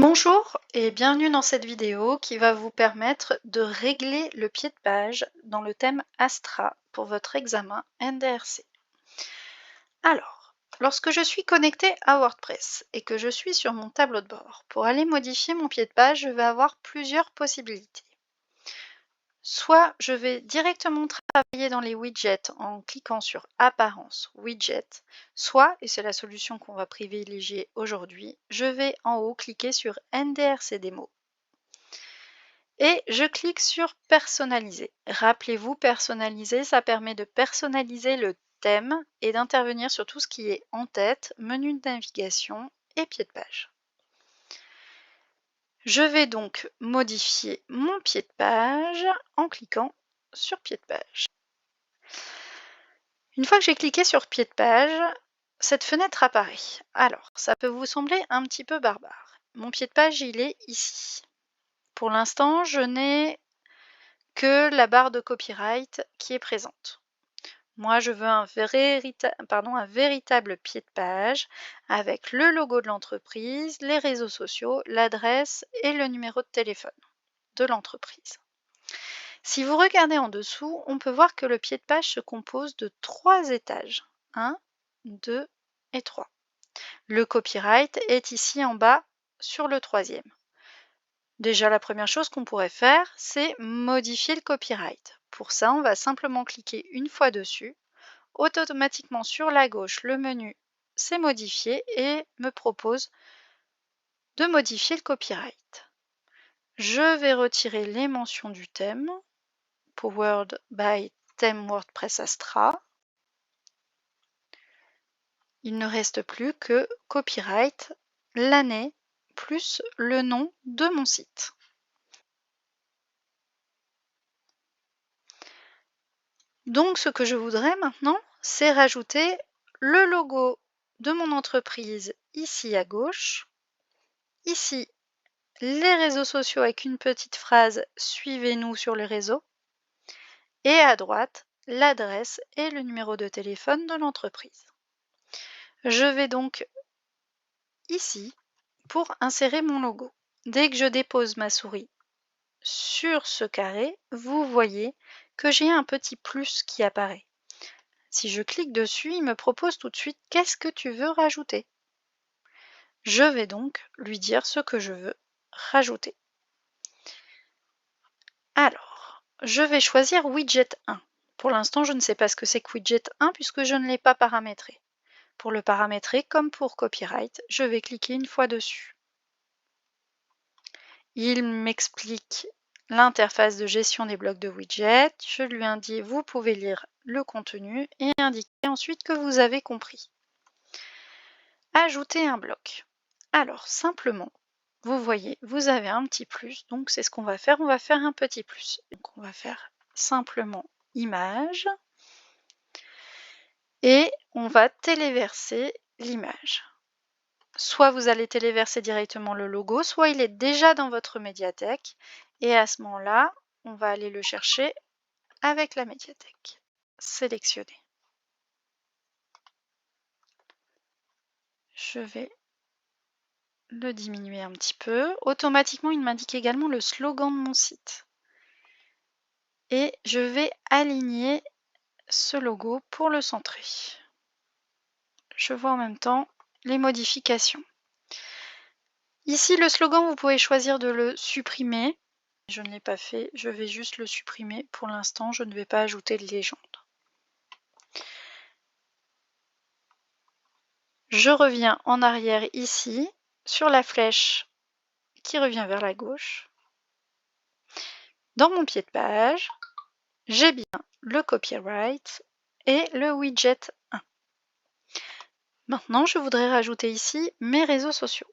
Bonjour et bienvenue dans cette vidéo qui va vous permettre de régler le pied de page dans le thème Astra pour votre examen NDRC. Alors, lorsque je suis connectée à WordPress et que je suis sur mon tableau de bord, pour aller modifier mon pied de page, je vais avoir plusieurs possibilités. Soit je vais directement travailler dans les widgets en cliquant sur Apparence, Widget, soit, et c'est la solution qu'on va privilégier aujourd'hui, je vais en haut cliquer sur NDRC Démo. Et je clique sur Personnaliser. Rappelez-vous, personnaliser, ça permet de personnaliser le thème et d'intervenir sur tout ce qui est en tête, menu de navigation et pied de page. Je vais donc modifier mon pied de page en cliquant sur pied de page. Une fois que j'ai cliqué sur pied de page, cette fenêtre apparaît. Alors, ça peut vous sembler un petit peu barbare. Mon pied de page, il est ici. Pour l'instant, je n'ai que la barre de copyright qui est présente. Moi, je veux un véritable pied de page avec le logo de l'entreprise, les réseaux sociaux, l'adresse et le numéro de téléphone de l'entreprise. Si vous regardez en dessous, on peut voir que le pied de page se compose de 3 étages. 1, 2 et 3. Le copyright est ici en bas sur le 3e. Déjà, la première chose qu'on pourrait faire, c'est modifier le copyright. Pour ça, on va simplement cliquer une fois dessus. Automatiquement sur la gauche, le menu s'est modifié et me propose de modifier le copyright. Je vais retirer les mentions du thème, Powered by Theme WordPress Astra. Il ne reste plus que copyright, l'année, plus le nom de mon site. Donc, ce que je voudrais maintenant, c'est rajouter le logo de mon entreprise ici à gauche, ici les réseaux sociaux avec une petite phrase « Suivez-nous sur les réseaux » et à droite, l'adresse et le numéro de téléphone de l'entreprise. Je vais donc ici pour insérer mon logo. Dès que je dépose ma souris sur ce carré, vous voyez que j'ai un petit plus qui apparaît. Si je clique dessus, il me propose tout de suite « Qu'est-ce que tu veux rajouter ?» Je vais donc lui dire ce que je veux rajouter. Alors, je vais choisir Widget 1. Pour l'instant, je ne sais pas ce que c'est que Widget 1 puisque je ne l'ai pas paramétré. Pour le paramétrer, comme pour Copyright, je vais cliquer une fois dessus. Il m'explique l'interface de gestion des blocs de widget. Je lui indique, vous pouvez lire le contenu et indiquer ensuite que vous avez compris. Ajouter un bloc. Alors, simplement, vous voyez, vous avez un petit plus, donc c'est ce qu'on va faire. On va faire un petit plus. Donc, on va faire simplement image et on va téléverser l'image. Soit vous allez téléverser directement le logo, soit il est déjà dans votre médiathèque et à ce moment-là, on va aller le chercher avec la médiathèque. Sélectionner. Je vais le diminuer un petit peu. Automatiquement, il m'indique également le slogan de mon site. Et je vais aligner ce logo pour le centrer. Je vois en même temps les modifications. Ici, le slogan, vous pouvez choisir de le supprimer. Je ne l'ai pas fait, je vais juste le supprimer. Pour l'instant, je ne vais pas ajouter de légende. Je reviens en arrière ici, sur la flèche qui revient vers la gauche. Dans mon pied de page, j'ai bien le copyright et le widget 1. Maintenant, je voudrais rajouter ici mes réseaux sociaux.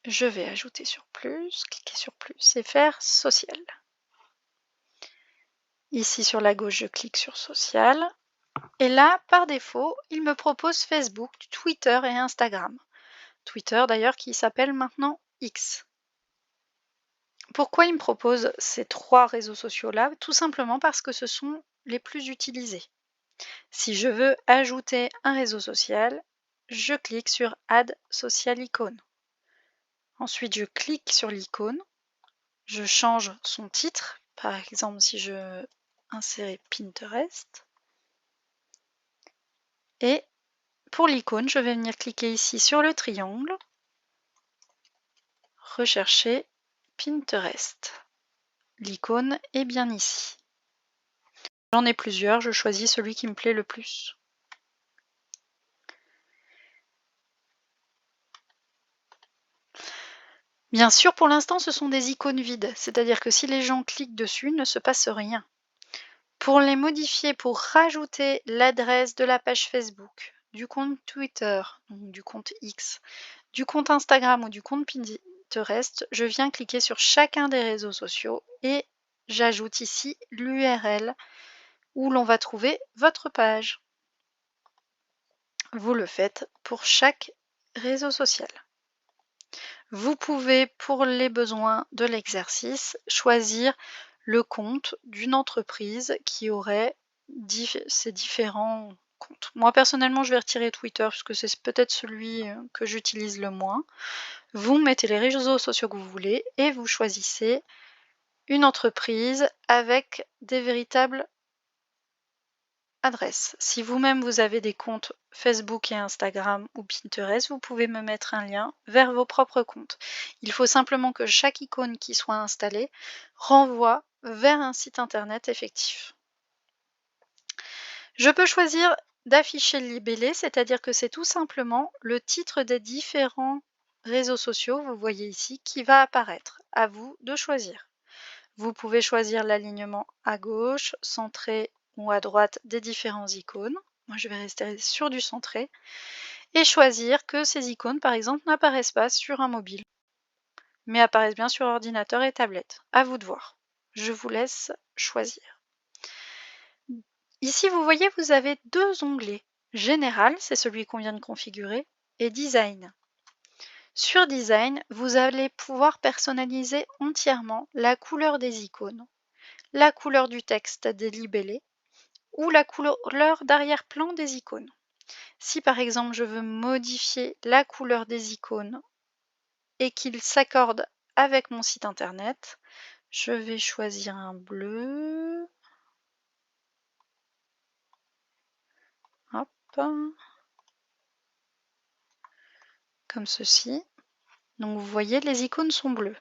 Je vais ajouter sur plus, cliquer sur plus et faire social. Ici sur la gauche, je clique sur social. Et là, par défaut, il me propose Facebook, Twitter et Instagram. Twitter d'ailleurs qui s'appelle maintenant X. Pourquoi il me propose ces 3 réseaux sociaux-là? Tout simplement parce que ce sont les plus utilisés. Si je veux ajouter un réseau social, je clique sur Add Social Icon. Ensuite, je clique sur l'icône, je change son titre. Par exemple, si je veux insérer Pinterest. Et pour l'icône, je vais venir cliquer ici sur le triangle, rechercher Pinterest. L'icône est bien ici. J'en ai plusieurs, je choisis celui qui me plaît le plus. Bien sûr, pour l'instant, ce sont des icônes vides, c'est-à-dire que si les gens cliquent dessus, il ne se passe rien. Pour les modifier, pour rajouter l'adresse de la page Facebook, du compte Twitter, donc du compte X, du compte Instagram ou du compte Pinterest, je viens cliquer sur chacun des réseaux sociaux et j'ajoute ici l'URL où l'on va trouver votre page. Vous le faites pour chaque réseau social. Vous pouvez, pour les besoins de l'exercice, choisir le compte d'une entreprise qui aurait ces différents comptes. Moi, personnellement, je vais retirer Twitter puisque c'est peut-être celui que j'utilise le moins. Vous mettez les réseaux sociaux que vous voulez et vous choisissez une entreprise avec des véritables adresse. Si vous-même vous avez des comptes Facebook et Instagram ou Pinterest, vous pouvez me mettre un lien vers vos propres comptes. Il faut simplement que chaque icône qui soit installée renvoie vers un site internet effectif. Je peux choisir d'afficher le libellé, c'est-à-dire que c'est tout simplement le titre des différents réseaux sociaux, vous voyez ici, qui va apparaître. À vous de choisir. Vous pouvez choisir l'alignement à gauche, centré ou à droite des différents icônes. Moi, je vais rester sur du centré et choisir que ces icônes, par exemple, n'apparaissent pas sur un mobile, mais apparaissent bien sur ordinateur et tablette. À vous de voir. Je vous laisse choisir. Ici, vous voyez, vous avez deux onglets. Général, c'est celui qu'on vient de configurer, et Design. Sur Design, vous allez pouvoir personnaliser entièrement la couleur des icônes, la couleur du texte des libellés ou la couleur d'arrière-plan des icônes. Si par exemple je veux modifier la couleur des icônes et qu'il s'accorde avec mon site internet, je vais choisir un bleu. Hop. Comme ceci. Donc vous voyez, les icônes sont bleues.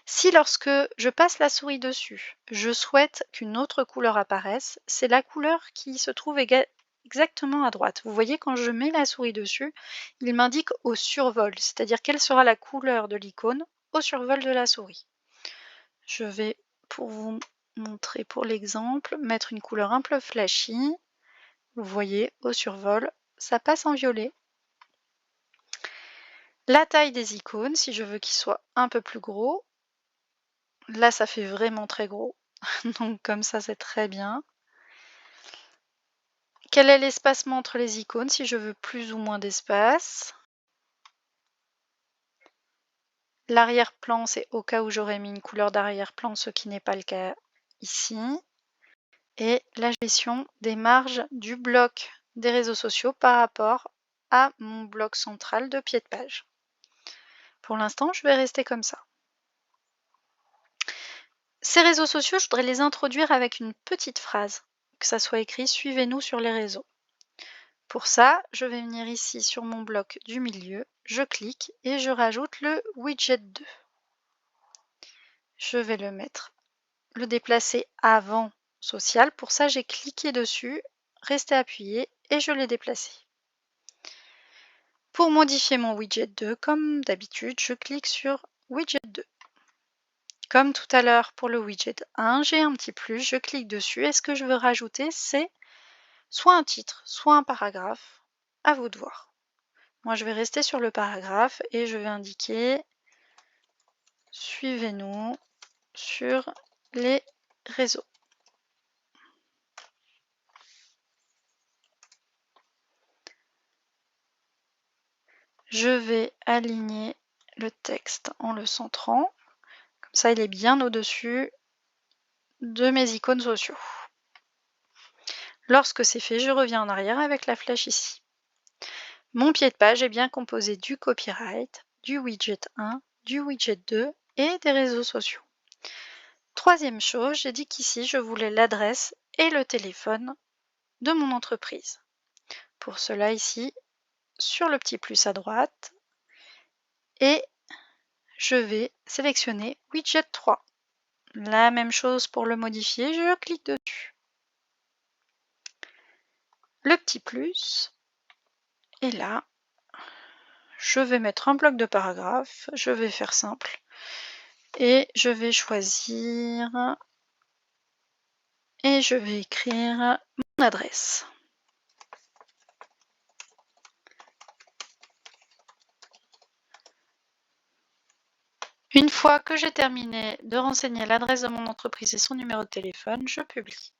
Si lorsque je passe la souris dessus, je souhaite qu'une autre couleur apparaisse, c'est la couleur qui se trouve exactement à droite. Vous voyez, quand je mets la souris dessus, il m'indique au survol, c'est-à-dire quelle sera la couleur de l'icône au survol de la souris. Je vais, pour vous montrer pour l'exemple, mettre une couleur un peu flashy. Vous voyez, au survol, ça passe en violet. La taille des icônes, si je veux qu'il soit un peu plus gros, là ça fait vraiment très gros, donc comme ça c'est très bien. Quel est l'espacement entre les icônes si je veux plus ou moins d'espace? L'arrière-plan, c'est au cas où j'aurais mis une couleur d'arrière-plan, ce qui n'est pas le cas ici. Et la gestion des marges du bloc des réseaux sociaux par rapport à mon bloc central de pied de page. Pour l'instant, je vais rester comme ça. Ces réseaux sociaux, je voudrais les introduire avec une petite phrase, que ça soit écrit « Suivez-nous sur les réseaux ». Pour ça, je vais venir ici sur mon bloc du milieu, je clique et je rajoute le widget 2. Je vais le déplacer avant social. Pour ça, j'ai cliqué dessus, resté appuyé et je l'ai déplacé. Pour modifier mon widget 2, comme d'habitude, je clique sur widget 2. Comme tout à l'heure pour le widget 1, j'ai un petit plus, je clique dessus et ce que je veux rajouter, c'est soit un titre, soit un paragraphe. À vous de voir. Moi, je vais rester sur le paragraphe et je vais indiquer « Suivez-nous sur les réseaux ». Je vais aligner le texte en le centrant. Comme ça, il est bien au-dessus de mes icônes sociaux. Lorsque c'est fait, je reviens en arrière avec la flèche ici. Mon pied de page est bien composé du copyright, du widget 1, du widget 2 et des réseaux sociaux. Troisième chose, j'ai dit qu'ici, je voulais l'adresse et le téléphone de mon entreprise. Pour cela, ici, sur le petit plus à droite, et je vais sélectionner widget 3. La même chose pour le modifier, je clique dessus. Le petit plus, et là, je vais mettre un bloc de paragraphe, je vais faire simple, et je vais choisir, et je vais écrire mon adresse. Une fois que j'ai terminé de renseigner l'adresse de mon entreprise et son numéro de téléphone, je publie.